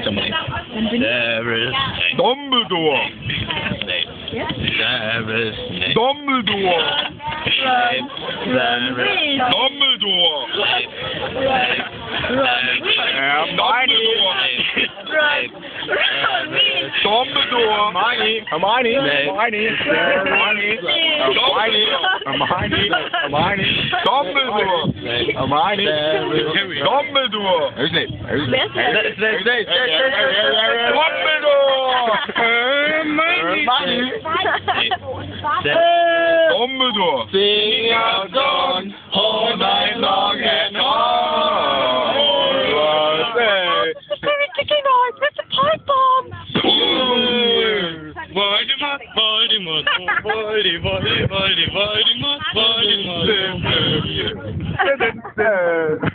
Somebody. Severus Dumbledore. Snape. Severus Snape. Dumbledore. Snape. Severus Dumbledore. Snape. Snape. Dumbledore. Hermione. Hermione. Hermione. Hermione. Hermione. Hermione. Dumbledore. Hermione. Dumbledore. Who's Snape? Who's Snape? Snape. Dumbledore. Hermione. Dumbledore. Sing out dawn all night long and on. Voldemort with the pipe bomb. Voldemort, Voldemort, Voldemort, Voldemort, Voldemort, Voldemort.